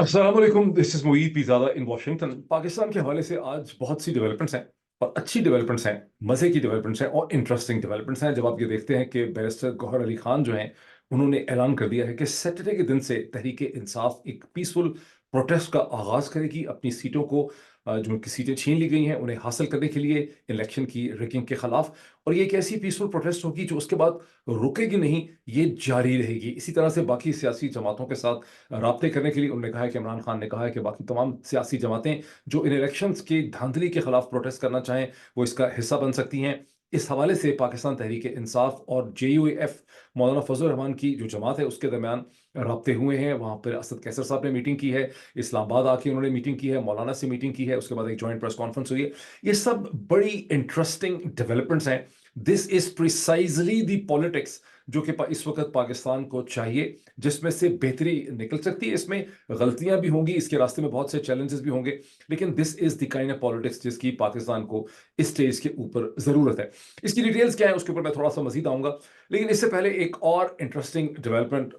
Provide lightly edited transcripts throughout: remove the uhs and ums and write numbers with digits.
अस्सलाम वालेकुम, this is Moeed Pirzada in Washington. Pakistan के हवाले से आज बहुत सी डेवलपमेंट्स हैं और अच्छी डेवलपमेंट्स हैं, मज़े की डेवलपमेंट्स हैं और इंटरेस्टिंग डेवलपमेंट्स हैं। जब आप ये देखते हैं कि बैरिस्टर गौहर अली खान जो हैं, उन्होंने ऐलान कर दिया है कि सैटरडे के दिन से तहरीक इंसाफ एक पीसफुल प्रोटेस्ट का आगाज़ करेगी अपनी सीटों को, जो उनकी सीटें छीन ली गई हैं उन्हें हासिल करने के लिए इलेक्शन की रिगिंग के खिलाफ। और ये एक ऐसी पीसफुल प्रोटेस्ट होगी जो उसके बाद रुकेगी नहीं, ये जारी रहेगी। इसी तरह से बाकी सियासी जमातों के साथ राब्ते करने के लिए उन्होंने कहा है कि इमरान खान ने कहा है कि बाकी तमाम सियासी जमातें जो इन इलेक्शंस की धांधली के खिलाफ प्रोटेस्ट करना चाहें, वो इसका हिस्सा बन सकती हैं। इस हवाले से पाकिस्तान तहरीक इंसाफ और JUAF मौलाना फजल रहमान की जो जमात है उसके दरमियान राब्ते हुए हैं। वहाँ पर असद कैसर साहब ने मीटिंग की है, इस्लामाबाद आके उन्होंने मीटिंग की है, मौलाना से मीटिंग की है, उसके बाद एक जॉइंट प्रेस कॉन्फ्रेंस हुई है। ये सब बड़ी इंटरेस्टिंग डेवलपमेंट्स हैं। This is precisely the politics जो कि इस वक्त पाकिस्तान को चाहिए, जिसमें से बेहतरी निकल सकती है। इसमें गलतियां भी होंगी, इसके रास्ते में बहुत से चैलेंजेस भी होंगे, लेकिन this is the kind of politics जिसकी पाकिस्तान को इस स्टेज के ऊपर जरूरत है। इसकी डिटेल्स क्या है उसके ऊपर मैं थोड़ा सा मजीद आऊंगा, लेकिन इससे पहले एक और इंटरेस्टिंग डेवलपमेंट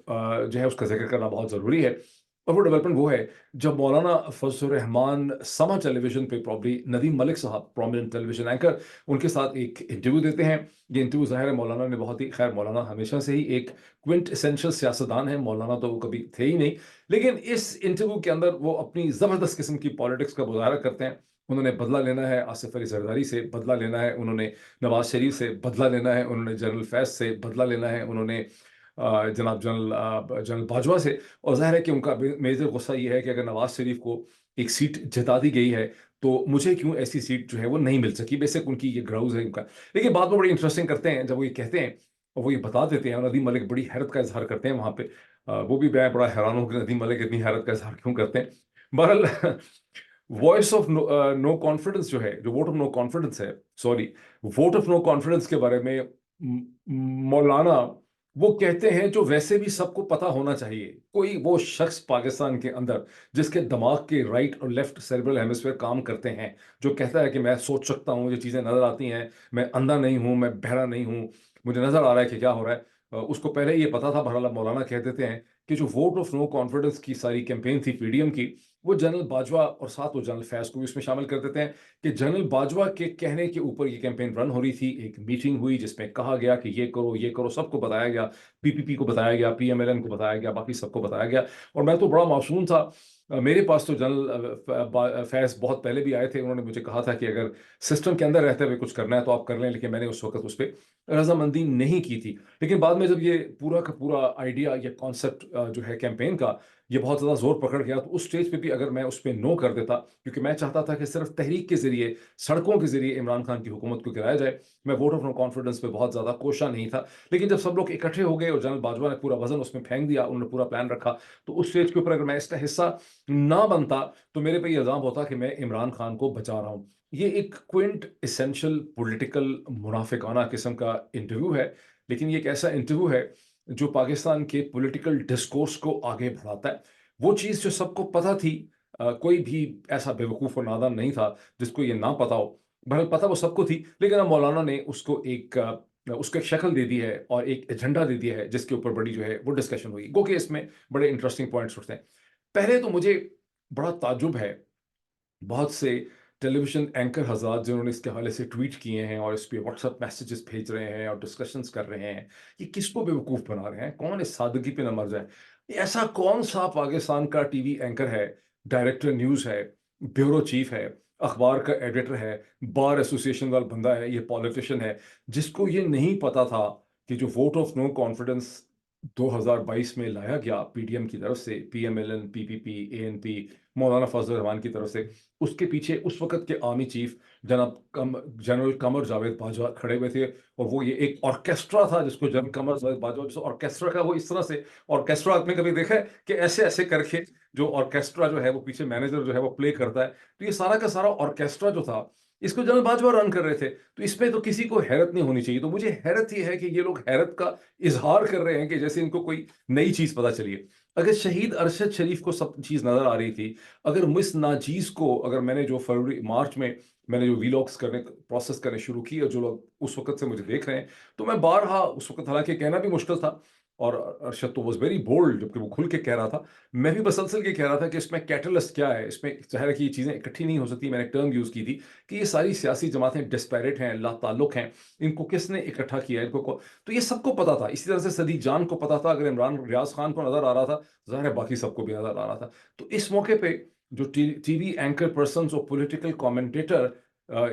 जो है उसका जिक्र करना बहुत जरूरी है। और वो डेवलपमेंट वो है जब मौलाना फजल रहमान समा टेलीविजन पे प्रॉब्ली नदीम मलिक साहब, प्रोमिनेंट टेलीविजन एंकर, उनके साथ एक इंटरव्यू देते हैं। ये इंटरव्यू ज़ाहिर है मौलाना ने बहुत ही, खैर मौलाना हमेशा से ही एक क्विंट एसेंशियल सियासतदान है, मौलाना तो वो कभी थे ही नहीं, लेकिन इस इंटरव्यू के अंदर वो अपनी ज़बरदस्त किस्म की पॉलिटिक्स का मुजाहरा करते हैं। उन्होंने बदला लेना है आसिफ अली जरदारी से, बदला लेना है उन्होंने नवाज शरीफ से, बदला लेना है उन्होंने जनरल फैज से, बदला लेना है उन्होंने जनाब जनरल बाजवा से। और जाहिर है कि उनका मेजर गुस्सा ये है कि अगर नवाज शरीफ को एक सीट जिता दी गई है तो मुझे क्यों ऐसी सीट जो है वो नहीं मिल सकी। बेसिक उनकी ये ग्राउज है उनका। लेकिन बात वो बड़ी इंटरेस्टिंग करते हैं जब वो ये कहते हैं और वो ये बता देते हैं, और नदीम मलिक बड़ी हैरत का इजहार करते हैं वहां पे। वो भी मैं बड़ा हैरान हूँ कि नदीम मलिक इतनी हैरत का इजहार क्यों करते हैं। बहरहाल वॉइस ऑफ नो कॉन्फिडेंस जो है, जो वोट ऑफ नो कॉन्फिडेंस है, sorry, vote of no confidence के बारे में मौलाना वो कहते हैं जो वैसे भी सबको पता होना चाहिए। कोई वो शख्स पाकिस्तान के अंदर जिसके दिमाग के राइट और लेफ्ट सेरेब्रल हेमिस्फीयर काम करते हैं, जो कहता है कि मैं सोच सकता हूँ, ये चीजें नजर आती हैं, मैं अंधा नहीं हूं, मैं बहरा नहीं हूं, मुझे नजर आ रहा है कि क्या हो रहा है, उसको पहले ये पता था। बहरहाल मौलाना कह देते हैं कि जो वोट ऑफ नो कॉन्फिडेंस की सारी कैंपेन थी पीडीएम की, वो जनरल बाजवा और साथ वो जनरल फैज को भी उसमें शामिल कर देते हैं कि जनरल बाजवा के कहने के ऊपर ये कैंपेन रन हो रही थी। एक मीटिंग हुई जिसमें कहा गया कि ये करो, सबको बताया गया, पीपीपी को बताया गया, PMLN को बताया गया, बाकी सबको बताया गया। और मैं तो बड़ा मासूम था, मेरे पास तो जनरल फैज बहुत पहले भी आए थे, उन्होंने मुझे कहा था कि अगर सिस्टम के अंदर रहते हुए कुछ करना है तो आप कर लें, लेकिन मैंने उस वक्त उस पर रजामंदी नहीं की थी। लेकिन बाद में जब ये पूरा का पूरा आइडिया या कॉन्सेप्ट जो है कैंपेन का, ये बहुत ज़्यादा जोर पकड़ गया, तो उस स्टेज पे भी अगर मैं उस पर नो कर देता, क्योंकि मैं चाहता था कि सिर्फ तहरीक के जरिए, सड़कों के जरिए इमरान खान की हुकूमत को गिराया जाए, मैं वोट ऑफ नो कॉन्फिडेंस पे बहुत ज़्यादा कोशा नहीं था। लेकिन जब सब लोग इकट्ठे हो गए और जनरल बाजवा ने पूरा वजन उसमें फेंक दिया, उन्होंने पूरा प्लान रखा, तो उस स्टेज के ऊपर अगर मैं इसका हिस्सा ना बनता तो मेरे पे ये इल्ज़ाम होता कि मैं इमरान खान को बचा रहा हूँ। ये एक क्विंट एसेंशियल पॉलिटिकल मुनाफिकाना किस्म का इंटरव्यू है, लेकिन ये एक ऐसा इंटरव्यू है जो पाकिस्तान के पॉलिटिकल डिस्कोर्स को आगे बढ़ाता है। वो चीज़ जो सबको पता थी, कोई भी ऐसा बेवकूफ़ और नादान नहीं था जिसको ये ना पता हो। बहरहाल पता वो सबको थी, लेकिन अब मौलाना ने उसको एक शक्ल दे दी है और एक एजेंडा दे दिया है जिसके ऊपर बड़ी जो है वो डिस्कशन हुई। गो कि इसमें बड़े इंटरेस्टिंग पॉइंट्स उठते हैं। पहले तो मुझे बड़ा ताज्जुब है, बहुत से टेलीविजन एंकर हजरात जिन्होंने इसके हवाले से ट्वीट किए हैं और इस पे व्हाट्सएप मैसेजेस भेज रहे हैं और डिस्कशंस कर रहे हैं, ये किसको बेवकूफ़ बना रहे हैं, कौन इस सादगी पे न मर जाए। ऐसा कौन सा पाकिस्तान का टीवी एंकर है, डायरेक्टर न्यूज़ है, ब्यूरो चीफ है, अखबार का एडिटर है, बार एसोसिएशन वाला बंदा है, ये पॉलिटिशियन है, जिसको ये नहीं पता था कि जो वोट ऑफ नो कॉन्फिडेंस 2022 में लाया गया पीडीएम की तरफ से, PMLN, PPP, ANP, मौलाना फजल रहमान की तरफ से, उसके पीछे उस वक्त के army chief general Qamar Javed Bajwa खड़े हुए थे। और वो ये एक ऑर्केस्ट्रा था जिसको जनरल कमर जावेद बाजवा, जिस ऑर्केस्ट्रा का वो इस तरह से ऑर्केस्ट्रा आपने कभी देखा है कि ऐसे ऐसे करके जो ऑर्केस्ट्रा जो है वो पीछे मैनेजर जो है वो प्ले करता है, तो ये सारा का सारा ऑर्केस्ट्रा जो था इसको जनरल बाजवा रन कर रहे थे। तो इसमें तो किसी को हैरत नहीं होनी चाहिए। तो मुझे हैरत ये है कि ये लोग हैरत का इजहार कर रहे हैं कि जैसे इनको कोई नई चीज पता चली है। अगर शहीद अरशद शरीफ को सब चीज नजर आ रही थी, अगर मिस नाजीज को, अगर मैंने जो फरवरी मार्च में मैंने जो वीलॉग्स करने प्रोसेस करने शुरू की और जो लोग उस वक्त से मुझे देख रहे हैं, तो मैं बारहा उस वक्त, हालांकि कहना भी मुश्किल था, और अरशद तो वाज वेरी बोल्ड जबकि वो खुल के कह रहा था। मैं भी मसलसल के कह रहा था कि इसमें कैटलिस्ट क्या है, इसमें ज़ाहिर है कि ये चीज़ें इकट्ठी नहीं हो सकती। मैंने एक टर्म यूज़ की थी कि ये सारी सियासी जमातें डिस्पैरेट हैं, लाताल्लुक हैं, इनको किसने इकट्ठा किया है, इनको तो ये सबको पता था। इसी तरह से सदीक जान को पता था, अगर इमरान रियाज खान को नज़र आ रहा था, ज़ाहिर है बाकी सबको भी नज़र आ रहा था। तो इस मौके पे जो टीवी एंकर पर्सन्स और पॉलिटिकल कमेंटेटर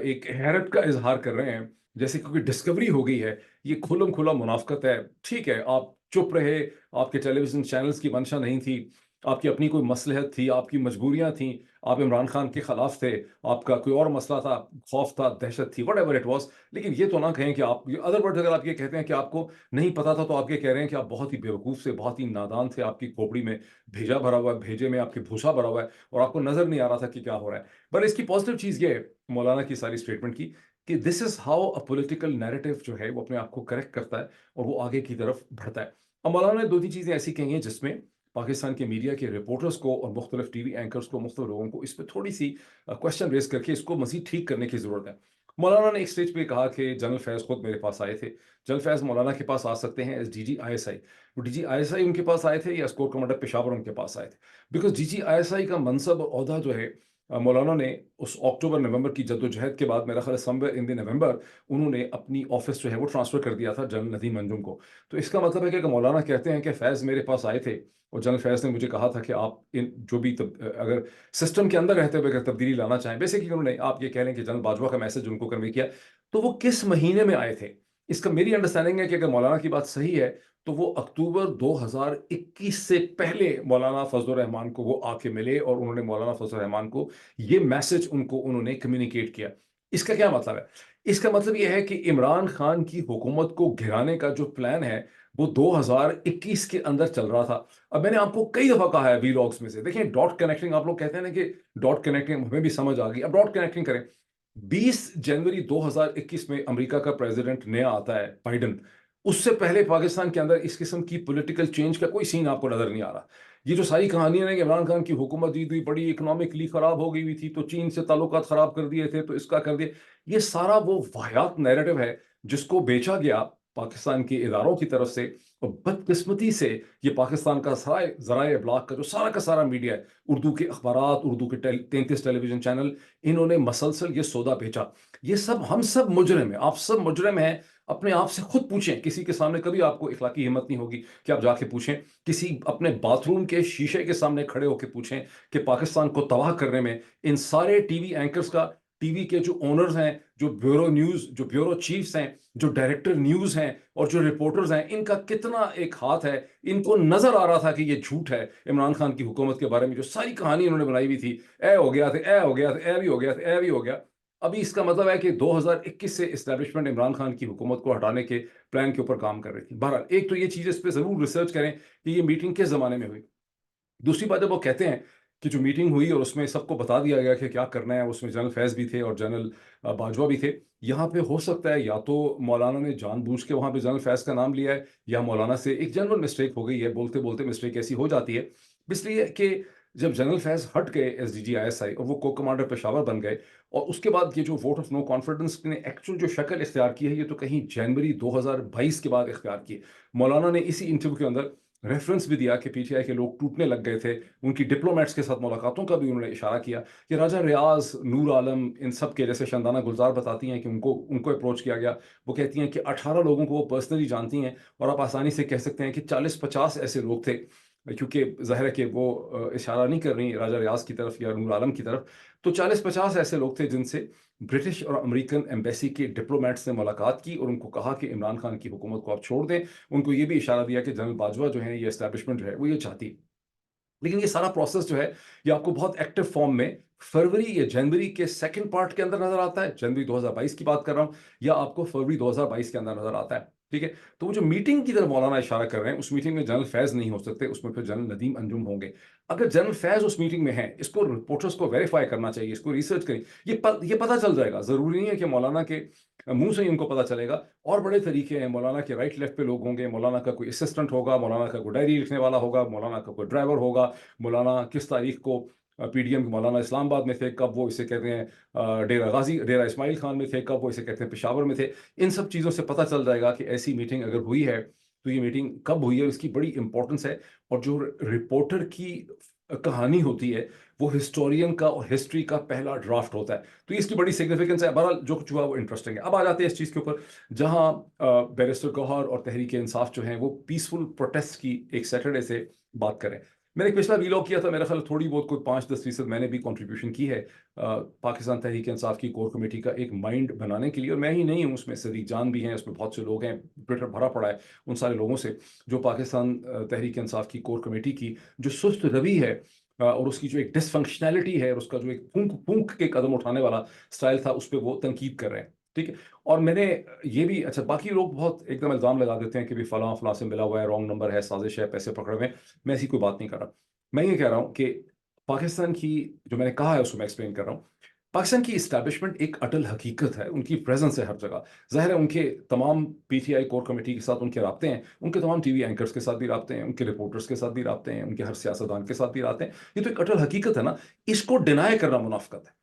एक हैरत का इजहार कर रहे हैं, जैसे क्योंकि डिस्कवरी हो गई है, ये खुल्म खुला मुनाफकत है। ठीक है, आप चुप रहे, आपके टेलीविजन चैनल्स की मंशा नहीं थी, आपकी अपनी कोई मसलहत थी, आपकी मजबूरियां थी, आप इमरान खान के खिलाफ थे, आपका कोई और मसला था, खौफ था, दहशत थी, वट एवर इट वॉज। लेकिन ये तो ना कहें कि आप अदर वर्ड, अगर आप ये कहते हैं कि आपको नहीं पता था, तो आप ये कह रहे हैं कि आप बहुत ही बेवकूफ़ से, बहुत ही नादान थे, आपकी खोपड़ी में भेजा भरा हुआ है, भेजे में आपके भूसा भरा हुआ है और आपको नजर नहीं आ रहा था कि क्या हो रहा है। पर इसकी पॉजिटिव चीज़ ये है मौलाना की सारी स्टेटमेंट की, कि this is how a political narrative जो है वो अपने आप को करेक्ट करता है और वो आगे की तरफ बढ़ता है। अब मौलाना ने दो तीन चीज़ें ऐसी कही हैं जिसमें पाकिस्तान के मीडिया के रिपोर्टर्स को और मुख्तलिफ टीवी एंकर्स को, मुख्तलिफ लोगों को इस पर थोड़ी सी क्वेश्चन रेज करके इसको मजीद ठीक करने की ज़रूरत है। मौलाना ने एक स्टेज पे कहा कि जनरल फैज़ खुद मेरे पास आए थे। जनरल फैज़ मौलाना के पास आ सकते हैं एज DG ISI। वो DG ISI उनके पास आए थे या स्कोर कमांडर पेशावर उनके पास आए थे? बिकॉज DG ISI का मनसब और ओहदा जो है, मौलाना ने उस अक्टूबर नवंबर की जद्दोजहद के बाद, मेरा ख्याल है समवेयर इन द नवंबर, उन्होंने अपनी ऑफिस जो है वो ट्रांसफर कर दिया था जनरल नदीम अंजुम को। तो इसका मतलब है कि अगर मौलाना कहते हैं कि फैज़ मेरे पास आए थे और जनरल फैज़ ने मुझे कहा था कि आप इन जो भी अगर सिस्टम के अंदर रहते हुए अगर तब्दीली लाना चाहें, बेसिकली उन्होंने, आप ये कह लें कि जनरल बाजवा का मैसेज उनको कन्वे किया, तो वो किस महीने में आए थे? इसका मेरी अंडरस्टैंडिंग है कि अगर मौलाना की बात सही है, तो वो अक्टूबर 2021 से पहले मौलाना फजलुर रहमान को वो आके मिले और उन्होंने मौलाना फजलुर रहमान को ये मैसेज उन्होंने कम्युनिकेट किया। इसका क्या मतलब है? इसका मतलब ये है कि इमरान खान की हुकूमत को गिराने का जो प्लान है, वो 2021 के अंदर चल रहा था। अब मैंने आपको कई दफा कहा है वीलॉग्स में से, देखिए डॉट कनेक्टिंग, आप लोग कहते हैं ना कि डॉट कनेक्टिंग, हमें भी समझ आ गई। अब डॉट कनेक्टिंग करें। 20 जनवरी 2021 में अमेरिका का प्रेसिडेंट नया आता है, बाइडन। उससे पहले पाकिस्तान के अंदर इस किस्म की पॉलिटिकल चेंज का कोई सीन आपको नजर नहीं आ रहा। ये जो सारी कहानियां हैं कि इमरान खान की हुकूमत जीत हुई, बड़ी इकोनॉमिकली खराब हो गई हुई थी, तो चीन से ताल्लुकात खराब कर दिए थे, तो इसका कर दिया, ये सारा वो वाहियात नैरेटिव है जिसको बेचा गया पाकिस्तान के इदारों की तरफ से। और बदकिस्मती से ये पाकिस्तान का सारा जराए इब्लाग का जो सारा का सारा मीडिया है, उर्दू के अखबारात, उर्दू के 33 टेलीविजन चैनल, इन्होंने मसलसल ये सौदा बेचा। ये सब, हम सब मुजरिम हैं, आप सब मुजरिम हैं। अपने आप से खुद पूछें, किसी के सामने कभी आपको इखलाकी हिम्मत नहीं होगी कि आप जाके पूछें, किसी अपने बाथरूम के शीशे के सामने खड़े होकर पूछें कि पाकिस्तान को तबाह करने में इन सारे टीवी एंकर्स का, टीवी के जो ओनर्स हैं, जो ब्यूरो न्यूज, जो ब्यूरो चीफ्स हैं, जो डायरेक्टर न्यूज हैं और जो रिपोर्टर्स हैं, इनका कितना एक हाथ है। इनको नजर आ रहा था कि ये झूठ है। इमरान खान की हुकूमत के बारे में जो सारी कहानी इन्होंने बनाई हुई थी, ए हो गया था, ए हो गया था, ए भी हो गया था, ए भी हो गया। अभी इसका मतलब है कि 2021 से इस्टेब्लिशमेंट इमरान खान की हुकूमत को हटाने के प्लान के ऊपर काम कर रही थी। बहरहाल, एक तो ये चीज़, इस पर ज़रूर रिसर्च करें कि ये मीटिंग किस ज़माने में हुई। दूसरी बात, जब वो कहते हैं कि जो मीटिंग हुई और उसमें सबको बता दिया गया कि क्या करना है, उसमें जनरल फैज़ भी थे और जनरल बाजवा भी थे। यहाँ पे हो सकता है या तो मौलाना ने जानबूझ के वहाँ पे जनरल फैज़ का नाम लिया है, या मौलाना से एक जनरल मिस्टेक हो गई है, बोलते बोलते मिस्टेक ऐसी हो जाती है। इसलिए कि जब जनरल फैज़ हट गए SDG ISI और वो को कमांडर पेशावर बन गए, और उसके बाद ये जो वोट ऑफ नो कॉन्फिडेंस ने एक्चुअल जो शक्ल इख्तियार की है, ये तो कहीं जनवरी 2022 के बाद इख्तियार की है। मौलाना ने इसी इंटरव्यू के अंदर रेफरेंस भी दिया कि PTI के लोग टूटने लग गए थे। उनकी डिप्लोमेट्स के साथ मुलाकातों का भी उन्होंने इशारा किया कि राजा रियाज, नूर आलम, इन सब के, जैसे शंदाना गुलजार बताती हैं कि उनको उनको अप्रोच किया गया। वो कहती हैं कि 18 लोगों को वो पर्सनली जानती हैं, और आप आसानी से कह सकते हैं कि 40-50 ऐसे लोग थे, क्योंकि ज़ाहिर है कि वो इशारा नहीं कर रही राजा रियाज की तरफ या नूर आलम की तरफ। तो 40-50 ऐसे लोग थे जिनसे ब्रिटिश और अमेरिकन एम्बेसी के डिप्लोमेट्स ने मुलाकात की और उनको कहा कि इमरान खान की हुकूमत को आप छोड़ दें। उनको ये भी इशारा दिया कि जनरल बाजवा जो है, ये एस्टैब्लिशमेंट जो है वो ये चाहती है। लेकिन ये सारा प्रोसेस जो है, ये आपको बहुत एक्टिव फॉर्म में फरवरी या जनवरी के सेकंड पार्ट के अंदर नजर आता है। जनवरी 2022 की बात कर रहा हूं, या आपको फरवरी 2022 के अंदर नजर आता है। ठीक है। तो वो जो मीटिंग की तरफ मौलाना इशारा कर रहे हैं, उस मीटिंग में जनरल फैज नहीं हो सकते, उसमें फिर जनरल नदीम अंजुम होंगे। अगर जनरल फैज उस मीटिंग में है, इसको रिपोर्टर्स को वेरीफाई करना चाहिए, इसको रिसर्च करें। ये पता चल जाएगा, जरूरी नहीं है कि मौलाना के मुंह से ही उनको पता चलेगा। और बड़े तरीके हैं, मौलाना के राइट लेफ्ट पे लोग होंगे, मौलाना का कोई असिस्टेंट होगा, मौलाना का कोई डायरी लिखने वाला होगा, मौलाना का कोई ड्राइवर होगा, मौलाना किस तारीख को PDM के मौलाना इस्लामाबाद में थे, कब वो इसे कहते हैं डेरा गाजी, डेरा इस्माइल खान में थे, कब वो इसे कहते हैं पेशावर में थे। इन सब चीज़ों से पता चल जाएगा कि ऐसी मीटिंग अगर हुई है तो ये मीटिंग कब हुई है, इसकी बड़ी इंपॉर्टेंस है। और जो रिपोर्टर की कहानी होती है, वो हिस्टोरियन का और हिस्ट्री का पहला ड्राफ्ट होता है। तो ये इसकी बड़ी सिग्निफिकेंस है। बहरहाल जो कुछ हुआ वो इंटरेस्टिंग है। अब आ जाते हैं इस चीज़ के ऊपर, जहां बैरिस्टर गौहर और तहरीक इंसाफ जो है वो पीसफुल प्रोटेस्ट की एक सैटरडे से बात करें। मैंने एक पिछला वीलॉग किया था, मेरा ख्याल थोड़ी बहुत कोई 5-10% मैंने भी कंट्रीब्यूशन की है पाकिस्तान तहरीक इंसाफ की कोर कमेटी का एक माइंड बनाने के लिए। और मैं ही नहीं हूँ उसमें, सदीक जान भी हैं, उसमें बहुत से लोग हैं, ट्विटर भरा पड़ा है उन सारे लोगों से जो पाकिस्तान तहरीक इंसाफ की कोर कमेटी की जो सुस्त रवि है और उसकी जो एक डिसफंक्शनैलिटी है और उसका जो एक फूंक फूंक के कदम उठाने वाला स्टाइल था, उस पर वो तनकीद कर रहे हैं। ठीक है। और मैंने ये भी, अच्छा बाकी लोग बहुत एकदम इल्जाम लगा देते हैं कि भी फलां फलां से मिला हुआ है, रॉन्ग नंबर है, साजिश है, पैसे पकड़ में। मैं ऐसी कोई बात नहीं कर रहा। मैं ये कह रहा हूं कि पाकिस्तान की, जो मैंने कहा है उसको मैं एक्सप्लेन कर रहा हूँ। पाकिस्तान की इस्टेब्लिशमेंट एक अटल हकीकत है, उनकी प्रेजेंस है हर जगह। जाहिर है उनके तमाम पीटीआई कोर कमेटी के साथ उनके राब्ते हैं, उनके तमाम टीवी एंकर्स के साथ भी राब्ते हैं, उनके रिपोर्टर्स के साथ भी राब्ते हैं, उनके हर सियासतदान के साथ भी राब्ते हैं। ये तो एक अटल हकीकत है ना, इसको डिनाई करना मुनाफिकत है।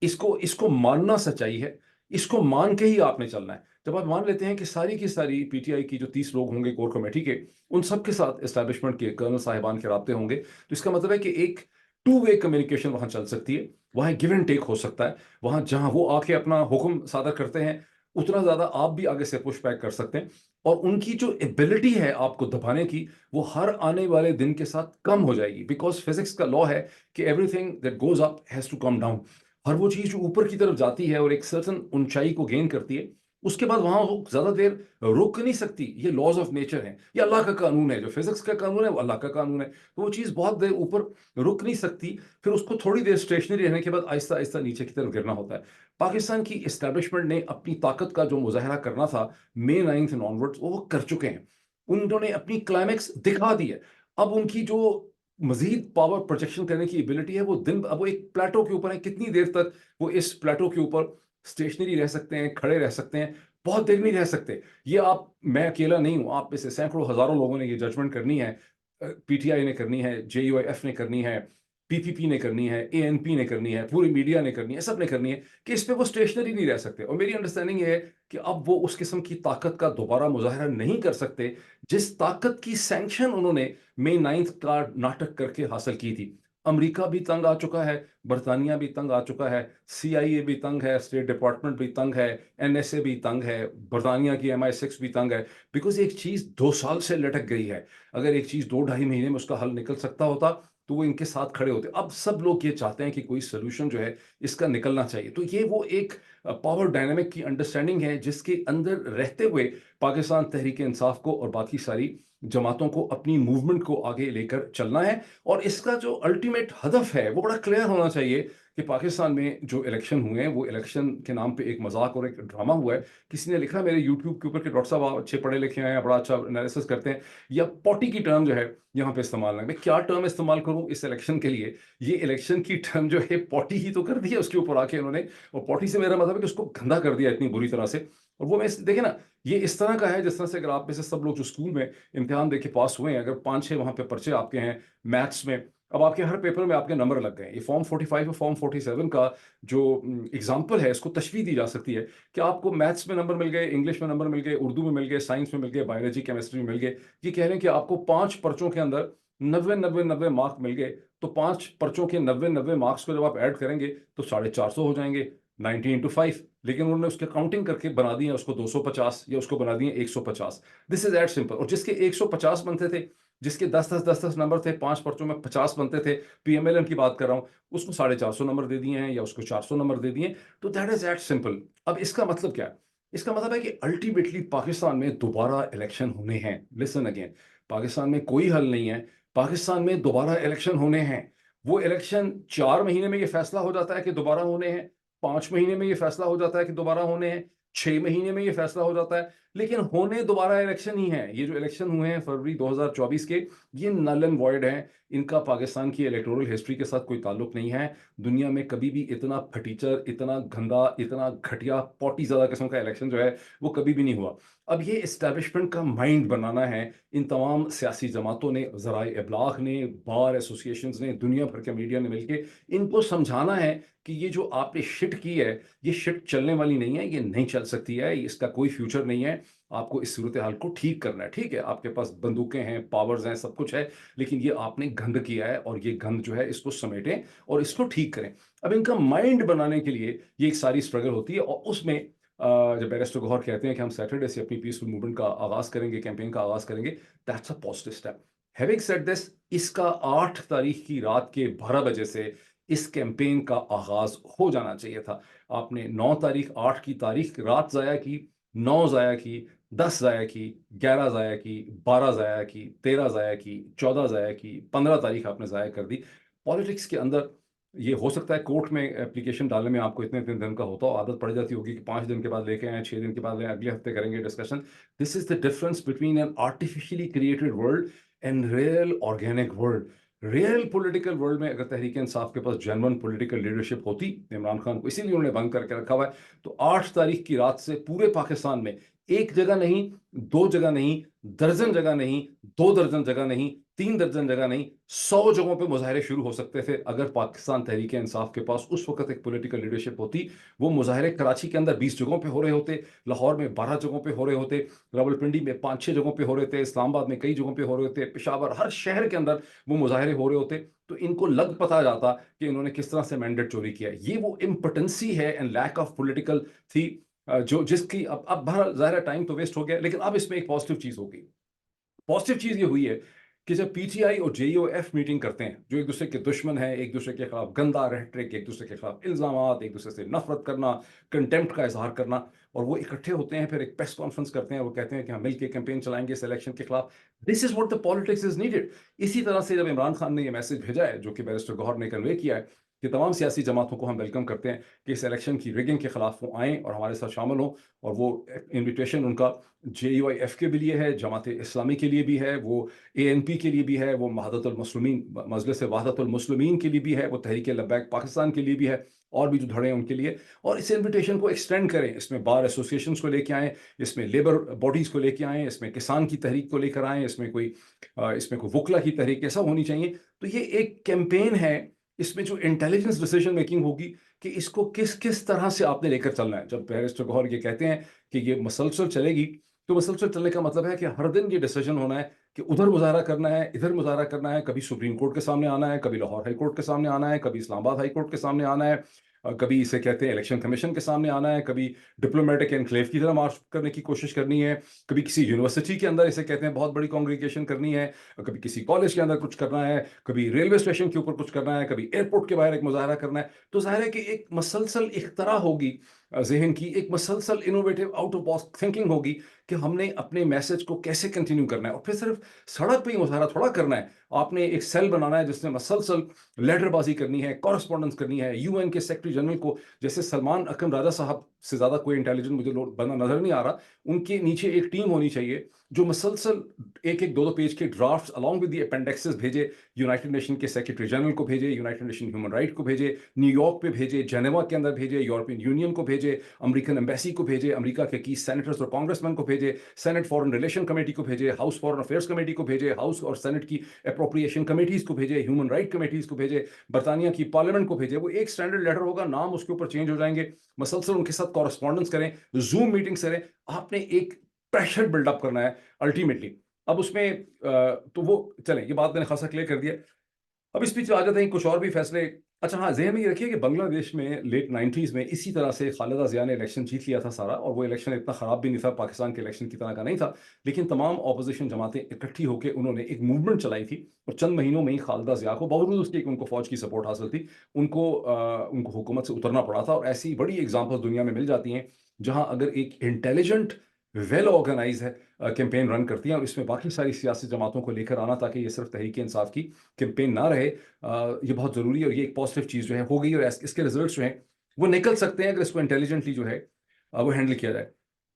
इसको इसको मानना सच्चाई है। इसको मान के ही आपने चलना है। जब आप मान लेते हैं कि सारी की सारी पीटीआई की जो 30 लोग होंगे कोर कमेटी के, उन सब के साथ एस्टैब्लिशमेंट के कर्नल साहिबान के राब्ते होंगे, तो इसका मतलब है कि एक टू वे कम्युनिकेशन वहां चल सकती है। वहां गिव एंड टेक हो सकता है। वहां जहां वो आके अपना हुक्म सादर करते हैं, उतना ज्यादा आप भी आगे से पुश बैक कर सकते हैं। और उनकी जो एबिलिटी है आपको दबाने की, वो हर आने वाले दिन के साथ कम हो जाएगी। बिकॉज फिजिक्स का लॉ है कि everything that goes up has to come down. हर वो चीज जो ऊपर की तरफ जाती है और एक सर्टन ऊंचाई को गेन करती है, उसके बाद वहां वो ज्यादा देर रुक नहीं सकती। ये लॉज ऑफ नेचर है, ये अल्लाह का कानून है। जो फिजिक्स का कानून है वो अल्लाह का कानून है। तो वो चीज बहुत देर ऊपर रुक नहीं सकती, फिर उसको थोड़ी देर स्टेशनरी रहने के बाद आहिस्ता आहिस्ता नीचे की तरफ गिरना होता है। पाकिस्तान की इस्टेब्लिशमेंट ने अपनी ताकत का जो मुजाहरा करना था May 9 ऑनवर्ड्स, वो कर चुके हैं। उन्होंने अपनी क्लाइमेक्स दिखा दी है। अब उनकी जो मजीद पावर प्रोजेक्शन करने की एबिलिटी है, वो दिन, अब वो एक प्लेटो के ऊपर है। कितनी देर तक वो इस प्लेटो के ऊपर स्टेशनरी रह सकते हैं, खड़े रह सकते हैं? बहुत देर नहीं रह सकते। ये आप, मैं अकेला नहीं हूं, आप में से सैकड़ों हजारों लोगों ने ये जजमेंट करनी है। पीटीआई ने करनी है, जेयूआईएफ ने करनी है, पीपीपी ने करनी है, एएनपी ने करनी है, पूरी मीडिया ने करनी है, सब ने करनी है कि इस पे वो स्टेशनरी नहीं रह सकते। और मेरी अंडरस्टैंडिंग ये है कि अब वो उस किस्म की ताकत का दोबारा मुजाहरा नहीं कर सकते जिस ताकत की सैंक्शन उन्होंने May 9 का नाटक करके हासिल की थी। अमेरिका भी तंग आ चुका है, बरतानिया भी तंग आ चुका है, सीआईए भी तंग है, स्टेट डिपार्टमेंट भी तंग है, एनएसए भी तंग है, बरतानिया की MI6 भी तंग है। बिकॉज एक चीज 2 साल से लटक गई है। अगर एक चीज 2-2.5 महीने में उसका हल निकल सकता होता तो वो इनके साथ खड़े होते। अब सब लोग ये चाहते हैं कि कोई सोल्यूशन जो है इसका निकलना चाहिए। तो ये वो एक पावर डायनामिक की अंडरस्टैंडिंग है जिसके अंदर रहते हुए पाकिस्तान तहरीक इंसाफ को और बाकी सारी जमातों को अपनी मूवमेंट को आगे लेकर चलना है। और इसका जो अल्टीमेट हदफ है वो बड़ा क्लियर होना चाहिए कि पाकिस्तान में जो इलेक्शन हुए हैं वो इलेक्शन के नाम पे एक मजाक और एक ड्रामा हुआ है। किसी ने लिखा मेरे यूट्यूब के ऊपर कि डॉक्टर साहब आप अच्छे पढ़े लिखे हैं, बड़ा अच्छा एनालिसिस करते हैं, या पॉटी की टर्म जो है यहाँ पे इस्तेमाल ना। मैं क्या टर्म इस्तेमाल करूं इस इलेक्शन के लिए? ये इलेक्शन की टर्म जो है पॉटी ही तो कर दी है उसके ऊपर आके उन्होंने। और पॉटी से मेरा मतलब है कि उसको गंदा कर दिया इतनी बुरी तरह से। और वो मैं देखे ना, ये इस तरह का है जिस तरह से अगर आप में से सब लोग जो स्कूल में इम्तिहान देके पास हुए हैं, अगर 5-6 वहां पे पर्चे आपके हैं मैथ्स में, अब आपके हर पेपर में आपके नंबर लग गए। ये फॉर्म 45 और फॉर्म 47 का जो एग्जाम्पल है, इसको तशबीह दी जा सकती है कि आपको मैथ्स में नंबर मिल गए, इंग्लिश में नंबर मिल गए, उर्दू में मिल गए, साइंस में मिल गए, बायोलॉजी केमिस्ट्री में मिल गए। ये कह रहे हैं कि आपको 5 पर्चों के अंदर 90-90-90 मार्क मिल गए। तो 5 पर्चों के 90-90 मार्क्स को जब आप ऐड करेंगे तो 450 हो जाएंगे, 90 × 5। लेकिन उन्होंने उसके काउंटिंग करके बना दिए उसको 250 या उसको बना दिए 150। This is at simple. और जिसके 150 बनते थे, जिसके 10-10 नंबर थे, 5 पर्चों में 50 बनते थे, पीएमएलएन की बात कर रहा हूं, उसको 450 नंबर दे दिए हैं या उसको 400 नंबर दे दिए। तो दैट इज एट सिंपल। अब इसका मतलब क्या है? इसका मतलब है कि अल्टीमेटली पाकिस्तान में दोबारा इलेक्शन होने हैं। लिसन अगेन, पाकिस्तान में कोई हल नहीं है, पाकिस्तान में दोबारा इलेक्शन होने हैं। वो इलेक्शन 4 महीने में ये फैसला हो जाता है कि दोबारा होने हैं, 5 महीने में ये फैसला हो जाता है कि दोबारा होने हैं, 6 महीने में ये फैसला हो जाता है, लेकिन होने दोबारा इलेक्शन ही है। ये जो इलेक्शन हुए हैं फरवरी 2024 के, ये नल एंड वॉइड हैं। इनका पाकिस्तान की इलेक्टोरल हिस्ट्री के साथ कोई ताल्लुक नहीं है। दुनिया में कभी भी इतना फटीचर, इतना गंदा, इतना घटिया, पॉटी ज्यादा किस्म का इलेक्शन जो है वो कभी भी नहीं हुआ। अब ये इस्टेब्लिशमेंट का माइंड बनाना है इन तमाम सियासी जमातों ने, ज़राए इब्लाग ने, बार एसोसिएशंस ने, दुनिया भर के मीडिया ने मिलकर इनको समझाना है कि ये जो आपने शिट की है, ये शिट चलने वाली नहीं है, ये नहीं चल सकती है, इसका कोई फ्यूचर नहीं है। आपको इस सूरत हाल को ठीक करना है। ठीक है, आपके पास बंदूकें हैं, पावर्स हैं, सब कुछ है, लेकिन ये आपने गंद किया है और ये गंद जो है इसको समेटें और इसको ठीक करें। अब इनका माइंड बनाने के लिए ये एक सारी स्ट्रगल होती है और उसमें जब बैरिस्टर गौहर कहते हैं कि हम सैटरडे से अपनी पीसफुल मूवमेंट का आगाज करेंगे, कैंपेन का आगाज करेंगे, that's a positive step. Having said this, इसका 8 तारीख की रात के 12 बजे से इस कैंपेन का आगाज हो जाना चाहिए था। आपने 9 तारीख, 8 की तारीख रात ज़ाया की, 9 ज़ाया की, 10 ज़ाया की, 11 ज़ाया की, 12 ज़ाया की, 13 ज़ाया की, 14 ज़ाया की, 15 तारीख आपने ज़ाया कर दी। पॉलिटिक्स के अंदर ये हो सकता है कोर्ट में एप्लीकेशन डालने में आपको इतने इतने दिन का होता हो, आदत पड़ जाती होगी कि 5 दिन के बाद लेके आए, 6 दिन के बाद लें, अगले हफ्ते करेंगे discussion. This is the difference between an artificially created world and real organic world. Real political world में अगर तहरीक इंसाफ के पास जेन्युइन पॉलिटिकल लीडरशिप होती, इमरान खान को इसीलिए उन्होंने बंद करके रखा हुआ है, तो 8 तारीख की रात से पूरे पाकिस्तान में एक जगह नहीं, 2 जगह नहीं, दर्जन जगह नहीं, 2 दर्जन जगह नहीं, 3 दर्जन जगह नहीं, 100 जगहों पे मुजाहरे शुरू हो सकते थे अगर पाकिस्तान तहरीक इंसाफ के पास उस वक्त एक पॉलिटिकल लीडरशिप होती। वो मुजाहरे कराची के अंदर 20 जगहों पे हो रहे होते, लाहौर में 12 जगहों पे हो रहे होते, रावलपिंडी में 5-6 जगहों पे हो रहे थे, इस्लामाबाद में कई जगहों पे हो रहे होते, पेशावर, हर शहर के अंदर वो मुजाहरे हो रहे होते। तो इनको लग पता जाता कि इन्होंने किस तरह से मैंडेट चोरी किया है। ये वो इम्पोटेंसी है एंड लैक ऑफ पॉलिटिकल थी जो जिसकी अब बहर ज़ाहिर टाइम तो वेस्ट हो गया, लेकिन अब इसमें एक पॉजिटिव चीज़ होगी। पॉजिटिव चीज़ ये हुई है कि जब पीटीआई और जेईओएफ मीटिंग करते हैं, जो एक दूसरे के दुश्मन हैं, एक दूसरे के खिलाफ गंदा रेटरिक, एक दूसरे के खिलाफ इल्ज़ामात, एक दूसरे से नफरत करना, कंटेम्प्ट का इजहार करना, और वो इकट्ठे होते हैं, फिर एक प्रेस कॉन्फ्रेंस करते हैं, वो कहते हैं कि हम मिलकर कैंपेन चलाएंगे इस इलेक्शन के खिलाफ। This is what the politics is needed. इसी तरह से जब इमरान खान ने ये मैसेज भेजा है, जो कि बैरिस्टर गौहर ने कन्वे किया है, कि तमाम सियासी जमातों को हम वेलकम करते हैं कि इस इलेक्शन की रिगिंग के खिलाफ वो आएँ और हमारे साथ शामिल हों, और वो इन्विटेशन उनका जेयूआईएफ के भी लिए है, जमात इस्लामी के लिए भी है, वो एएनपी के लिए भी है, वो वहदतुल मुस्लिमीन, मजलिस वहदतुल मुस्लिमीन के लिए भी है, वो तहरीक लब्बैक पाकिस्तान के लिए भी है, और भी जो धड़े हैं उनके लिए। और इस इन्विटेशन को एक्सटेंड करें, इसमें बार एसोसिएशंस को लेके आएँ, इसमें लेबर बॉडीज़ को लेके आएँ, इसमें किसान की तहरीक को लेकर आएँ, इसमें कोई वकला की तहरीक ऐसा होनी चाहिए। तो ये एक कैंपेन है, इसमें जो इंटेलिजेंस डिसीजन मेकिंग होगी कि इसको किस किस तरह से आपने लेकर चलना है। जब बैरिस्टर गौहर ये कहते हैं कि ये मसलसल चलेगी, तो मसलसल चलने का मतलब है कि हर दिन ये डिसीजन होना है कि उधर मुजाहरा करना है, इधर मुजाहरा करना है, कभी सुप्रीम कोर्ट के सामने आना है, कभी लाहौर हाई कोर्ट के सामने आना है, कभी इस्लामाबाद हाई कोर्ट के सामने आना है, कभी इसे कहते हैं इलेक्शन कमीशन के सामने आना है, कभी डिप्लोमेटिक एनक्लेव की तरह मार्च करने की कोशिश करनी है, कभी किसी यूनिवर्सिटी के अंदर इसे कहते हैं बहुत बड़ी कांग्रीगेशन करनी है, कभी किसी कॉलेज के अंदर कुछ करना है, कभी रेलवे स्टेशन के ऊपर कुछ करना है, कभी एयरपोर्ट के बाहर एक मुजाहरा करना है। तो जाहिर है कि एक मसलसल इख्तरा होगी ज़हन की, एक मसलसल innovative out of box thinking होगी कि हमने अपने मैसेज को कैसे कंटिन्यू करना है। और फिर सिर्फ सड़क पे ही मुजाहरा थोड़ा करना है, आपने एक सेल बनाना है जिसमें मसलसल लेटरबाजी करनी है, कॉरेस्पॉन्डेंस करनी है यूएन के सेक्रेटरी जनरल को, जैसे सलमान अकरम राजा साहब से ज़्यादा कोई इंटेलिजेंट मुझे बंदा नजर नहीं आ रहा, उनके नीचे एक टीम होनी चाहिए जो मसलसल एक एक दो दो पेज के ड्राफ्ट्स अलॉन्ग विद द अपेंडिक्सेस भेजे, यूनाइटेड नेशन के सेक्रेटरी जनरल को भेजे, यूनाइटेड नेशन ह्यूमन राइट को भेजे, न्यूयॉर्क पे भेजे, जेनेवा के अंदर भेजे, यूरोपियन यूनियन को भेजे, अमेरिकन एम्बेसी को भेजे, अमेरिका के की सेनेटर्स और कांग्रेसमैन को भेजे, सेनेट फॉरेन रिलेशन कमेटी को भेजे, हाउस फॉरेन अफेयर्स कमेटी को भेजे, हाउस और सेनेट की अप्रोप्रिएशन कमेटीज को भेजे, ह्यूमन राइट कमेटीज को भेजे, बरतानिया की पार्लियामेंट को भेजे। वो एक स्टैंडर्ड लेटर होगा, नाम उसके ऊपर चेंज हो जाएंगे, मसलसल उनके साथ कॉरेस्पॉन्डेंस करें, जूम मीटिंग्स करें। आपने एक प्रेशर बिल्डअप करना है अल्टीमेटली। अब उसमें तो वो चलें, ये बात मैंने खासा क्लियर कर दिया। अब इस बीच आ जाते हैं कुछ और भी फैसले। अच्छा हाँ, ज़हन में ये रखिए कि बांग्लादेश में लेट 90s में इसी तरह से खालिदा ज़िया ने इलेक्शन जीत लिया था सारा, और वो इलेक्शन इतना ख़राब भी नहीं था, पाकिस्तान के इलेक्शन की तरह का नहीं था, लेकिन तमाम ऑपोजिशन जमातें इकट्ठी होकर उन्होंने एक मूवमेंट चलाई थी, और चंद महीनों में ही खालिदा ज़िया को, बावजूद उसके कि उनको फ़ौज की सपोर्ट हासिल थी, उनको हुकूमत से उतरना पड़ा था। और ऐसी बड़ी एग्जाम्पल दुनिया में मिल जाती हैं जहाँ अगर एक इंटेलिजेंट वेल ऑर्गेनाइज है कैंपेन रन करती हैं, और इसमें बाकी सारी सियासी जमातों को लेकर आना, ताकि ये सिर्फ तहरीक इंसाफ की कैंपेन ना रहे, ये बहुत ज़रूरी है। और ये एक पॉजिटिव चीज़ जो है हो गई, और इसके रिजल्ट्स जो हैं वो निकल सकते हैं अगर इसको इंटेलिजेंटली जो है वो हैंडल किया जाए।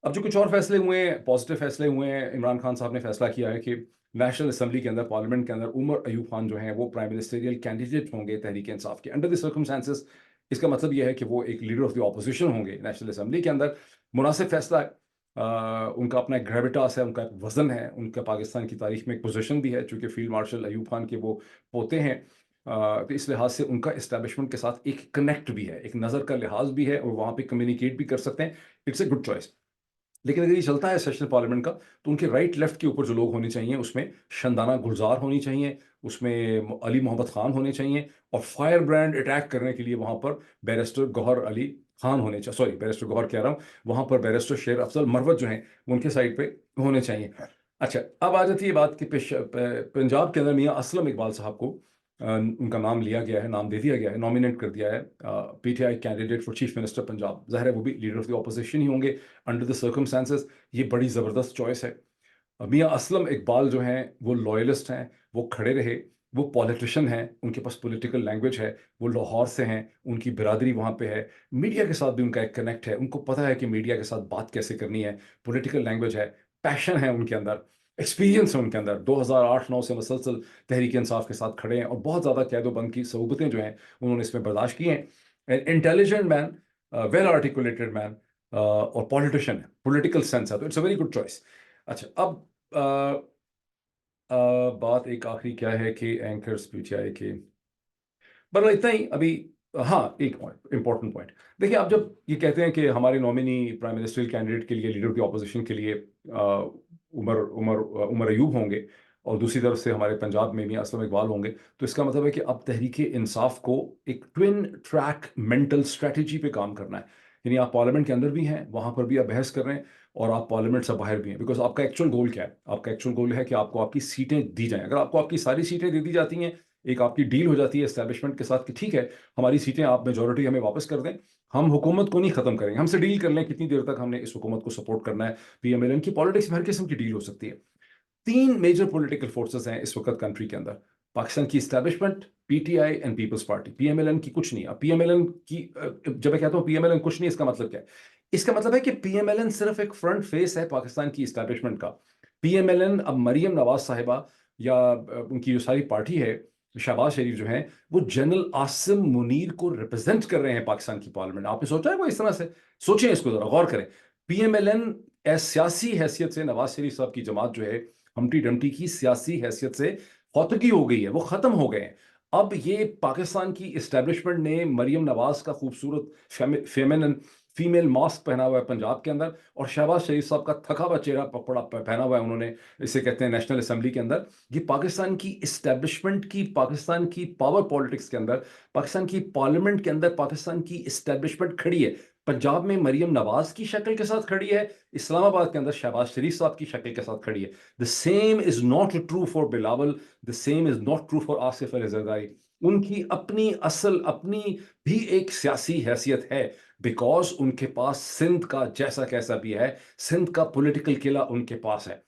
अब जो कुछ और फैसले हुए हैं, पॉजिटिव फैसले हुए हैं, इमरान खान साहब ने फैसला किया है कि नेशनल असम्बली के अंदर, पार्लियामेंट के अंदर उमर अयूब खान जो हैं वो प्राइम मिनिस्टरियल कैंडिडेट होंगे तहरीक इंसाफ के अंडर द सर्कमस्टांसेस। इसका मतलब यह है कि वो एक लीडर ऑफ द ऑपोजिशन होंगे नेशनल असम्बली के अंदर। मुनासिब फैसला है। उनका अपना एक ग्रेविटास है, उनका एक वजन है, उनका पाकिस्तान की तारीख में एक पोजीशन भी है, चूंकि फील्ड मार्शल अयूब खान के वो पोते हैं। तो इस लिहाज से उनका इस्टेब्लिशमेंट के साथ एक कनेक्ट भी है, एक नज़र का लिहाज भी है, और वहाँ पे कम्युनिकेट भी कर सकते हैं। It's a good choice. लेकिन अगर ये चलता है सेशन पार्लियामेंट का, तो उनके राइट लेफ्ट के ऊपर जो लोग होने चाहिए, उसमें शंदाना गुलजार होनी चाहिए, उसमें अली मोहम्मद खान होने चाहिए, और फायर ब्रांड अटैक करने के लिए वहां पर बैरिस्टर गौहर अली खान होने चाहिए, सॉरी बैरिस्टर गौहर कह रहा हूँ, वहां पर बैरिस्टर शेर अफजल मरवत जो हैं उनके साइड पे होने चाहिए। अच्छा, अब आ जाती है बात कि पंजाब के अंदर मियाँ असलम इकबाल साहब को उनका नाम लिया गया है, नाम दे दिया गया है, नॉमिनेट कर दिया है PTI candidate for chief minister Punjab. जाहिर है वो भी लीडर ऑफ द ऑपोजिशन ही होंगे अंडर द सर्कमस्टांसेस। ये बड़ी ज़बरदस्त चॉइस है। मियाँ असलम इकबाल जो हैं वो लॉयलिस्ट हैं, वो खड़े रहे, वो पॉलिटिशियन हैं, उनके पास पॉलिटिकल लैंग्वेज है, वो लाहौर से हैं, उनकी बिरादरी वहाँ पे है, मीडिया के साथ भी उनका एक कनेक्ट है, उनको पता है कि मीडिया के साथ बात कैसे करनी है, पॉलिटिकल लैंग्वेज है, पैशन है उनके अंदर, एक्सपीरियंस है उनके अंदर, 2008-9 से मुसलसल तहरीक इंसाफ के साथ खड़े हैं और बहुत ज़्यादा कैदोबंद की सहूबतें जो हैं उन्होंने इसमें बर्दाश्त की हैं। Intelligent man, well articulated man, और पॉलिटिशियन है, पॉलिटिकल सेंस है, तो it's a very good choice. अच्छा, अब बात एक आखिरी क्या है कि एंकर्स पीटीआई के, पर इतना ही अभी। हाँ, एक पॉइंट, इंपॉर्टेंट पॉइंट। देखिए, आप जब ये कहते हैं कि हमारे नॉमिनी प्राइम मिनिस्ट्रियल कैंडिडेट के लिए, लीडर ऑफ द ऑपोजिशन के लिए उमर उमर उमर अयूब होंगे, और दूसरी तरफ से हमारे पंजाब में भी असलम इकबाल होंगे, तो इसका मतलब है कि अब तहरीक इंसाफ को एक ट्विन ट्रैक मेंटल स्ट्रेटजी पे काम करना है। यानी आप पार्लियामेंट के अंदर भी हैं, वहां पर भी आप बहस कर रहे हैं, और आप पार्लियामेंट से बाहर भी हैं, बिकॉज आपका एक्चुअल गोल क्या है? आपका एक्चुअल गोल है कि आपको आपकी सीटें दी जाएं। अगर आपको आपकी सारी सीटें दे दी जाती हैं, एक आपकी डील हो जाती है एस्टेब्लिशमेंट के साथ कि ठीक है, हमारी सीटें आप मेजोरिटी हमें वापस कर दें, हम हुकूमत को नहीं खत्म करेंगे, हमसे डील कर लें कितनी देर तक हमने इस हुकूमत को सपोर्ट करना है। पीएमएलएन की पॉलिटिक्स में हर किस्म की डील हो सकती है। तीन मेजर पॉलिटिकल फोर्सेस हैं इस वक्त कंट्री के अंदर: पाकिस्तान की establishment, PTI and people's party. PMLN की कुछ नहीं। अब पीएमएलएन की जब मैं कहता हूं पीएमएलएन कुछ नहीं, इसका मतलब क्या है? इसका मतलब है कि पीएमएलएन सिर्फ एक फ्रंट फेस है पाकिस्तान की इस्टेब्लिशमेंट का। पीएमएलएन अब मरियम नवाज साहिबा या उनकी जो सारी पार्टी है, शहबाज शरीफ जो है, वो जनरल आसिम मुनीर को रिप्रेजेंट कर रहे हैं पाकिस्तान की पार्लियामेंट। आपने सोचा है कोई इस तरह से? सोचें, इसको जरा गौर करें। पीएमएलएन सियासी हैसियत से, नवाज शरीफ साहब की जमात जो है, हमटी डमटी की सियासी हैसियत से फौतगी हो गई है, वो खत्म हो गए हैं। अब ये पाकिस्तान की इस्टेब्लिशमेंट ने मरियम नवाज का खूबसूरत फेमिनिन फीमेल मास्क पहना हुआ है पंजाब के अंदर, और शहबाज शरीफ साहब का थका हुआ चेहरा पकड़ा पहना हुआ है उन्होंने, इसे कहते हैं नेशनल असेंबली के अंदर। ये पाकिस्तान की इस्टेब्लिशमेंट की, पाकिस्तान की पावर पॉलिटिक्स के अंदर, पाकिस्तान की पार्लियामेंट के अंदर पाकिस्तान की इस्टेब्लिशमेंट खड़ी है। पंजाब में मरियम नवाज की शक्ल के साथ खड़ी है, इस्लामाबाद के अंदर शहबाज शरीफ साहब की शक्ल के साथ खड़ी है। The same is not true for Bilawal, the same is not true for Asif Ali Zardari. उनकी अपनी असल, अपनी भी एक सियासी हैसियत है, बिकॉज उनके पास सिंध का जैसा कैसा भी है, सिंध का पॉलिटिकल किला उनके पास है।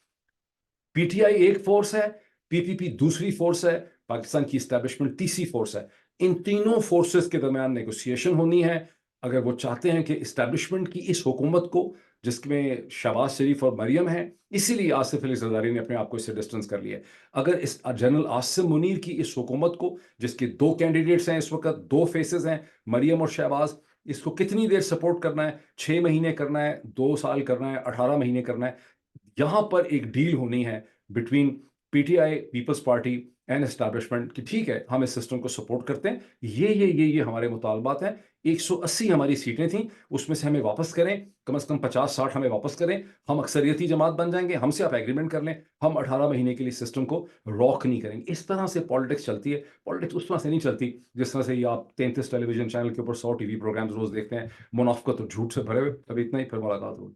पीटीआई एक फोर्स है, पीपीपी दूसरी फोर्स है, पाकिस्तान की स्टैब्लिशमेंट तीसरी फोर्स है। इन तीनों फोर्सेस के दरमियान नेगोशिएशन होनी है, अगर वो चाहते हैं कि इस्टेब्लिशमेंट की इस हुकूमत को, जिसमें शहबाज शरीफ और मरियम है, इसीलिए आसिफ अली जरदारी ने अपने आप को इससे डिस्टेंस कर लिया है। अगर इस जनरल आसिम मुनीर की इस हुकूमत को, जिसके दो कैंडिडेट्स हैं इस वक्त, दो फेसेस हैं, मरियम और शहबाज, इसको कितनी देर सपोर्ट करना है? 6 महीने करना है, 2 साल करना है, 18 महीने करना है? यहां पर एक डील होनी है between PTI, people's party and establishment कि ठीक है, हम इस सिस्टम को सपोर्ट करते हैं, ये हमारे मुतालबात हैं। 180 हमारी सीटें थी, उसमें से हमें वापस करें, कम से कम 50-60 हमें वापस करें, हम अक्सरियती जमात बन जाएंगे, हमसे आप एग्रीमेंट कर लें, हम 18 महीने के लिए सिस्टम को रॉक नहीं करेंगे। इस तरह से पॉलिटिक्स चलती है। पॉलिटिक्स उस तरह से नहीं चलती जिस तरह से ये आप 33 टेलीविजन चैनल के ऊपर 100 टीवी प्रोग्राम्स रोज देखते हैं, मुनाफकत और झूठ से भरे हुए। अभी इतना ही, फिर मुलाकात होगी।